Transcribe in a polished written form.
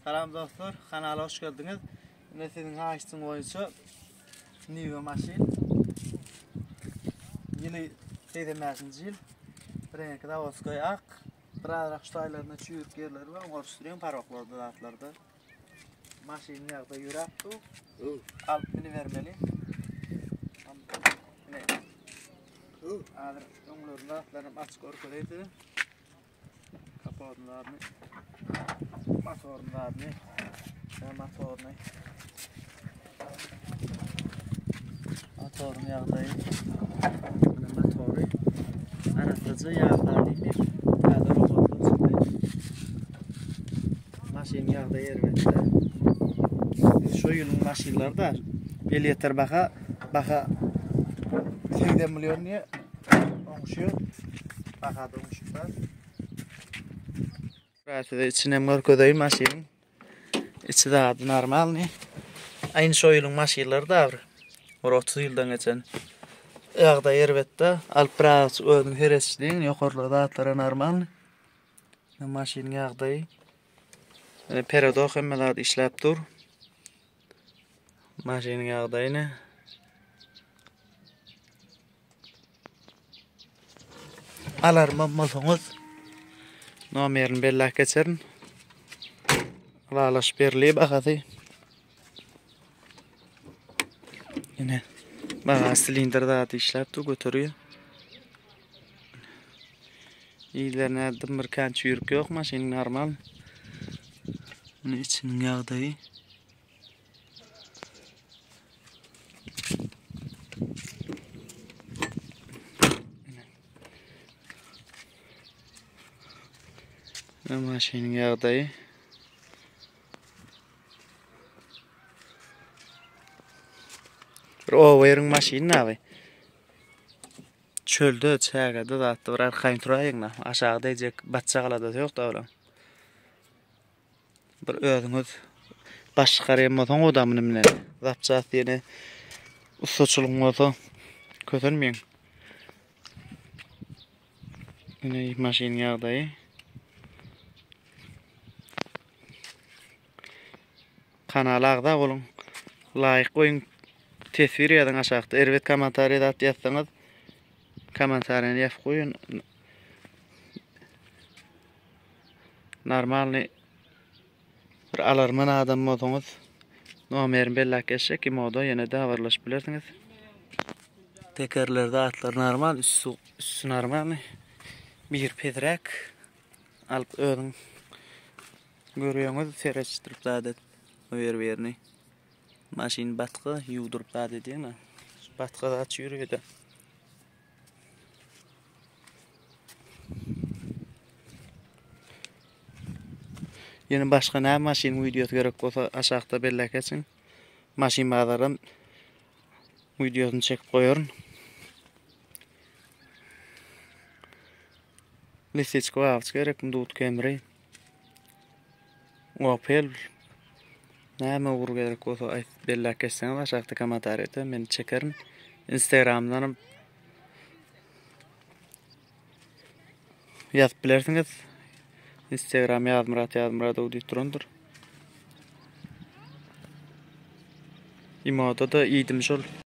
Salam dostlar, kanala hoş geldiniz. Yine sizin açtığın boyunca Niva maşin. Yılı 8 yıl. Renk Davoskoy ak. Birazcık şutaylarına çürük yerler var. Oluşturuyorum paroklarda da atlarda. Maşin nerede yürüttü? Alıp beni vermeli. Adır onlarında atlarım açık orkadaydı. Kapağınlarını. Motorlarını. Motorun yağdayı. Motoru. Aratıcı yağdayı. Hadi robotun içinde. Maşin yağda yermekte. Şu yılın maşinler da bel yeter baka 80 milyon niye olmuşuyor. Baka da olmuşlar. Burası içine morkoday maşin. İçi de adı normal ne? Aynı şu yılın maşinleri da var. 30 yıldan geçen. Yağda yerbette alıp biraz ödün heresliğin yukarıda atlara normal. Maşin yağdayı. Perodok emmelerde işlep dur. Maşinin yağdayını. Alarmam malsonuz. Nomerini belli geçerin. Valaş berliği bakadı. Yine bana silindir dağıtı işlep dur götürüyor. İyilerine bir kançı yürük yok maşinin normal. İçinin yağdayı. Maşinin yağdayı. O verin maşinin abi. Çölde çağda da attı. Var kayınturayın aşağıda ecek batçaqalada yok da ola. Bir özüňiz başgaryamadan odamyny bilen. Zapçat diýeni ustaçylygyňyzy kötürmeýin. Ine maşin ýagdaýy. Kanalagda bolun. Laýyk goýun tesbir ýadan aşagda. Erwet kommentaриýa dat ýazsaňyz kommentaryny ýazıp goýun. Normalny bir alarman adam bolsaňyz nomerini belli geçsek moda ýene de habarlaşyp bilersiňiz. Tekerlerde atlar normal, üssü normal. Bir pedrak alıp öňüň görýäňiz sereçdirip dadet öýerberini. Maşin batky ýuwduryp dadet diýene. Batky da çýürýärdi. Yine başka ne maşin videosu gerek olsa aşağıda belli geçsin. Maşin bazardan videosunu çekip koyarım. Listetsko avç gerek dut Camry. Opel. Näme uğur gerek olsa belli geçsin aşağıda kommentaryada men çekerim. Instagram'dan yazıp bilersiňiz. Instagram yazmırat audit turandır. İmoda da iyiydim şol.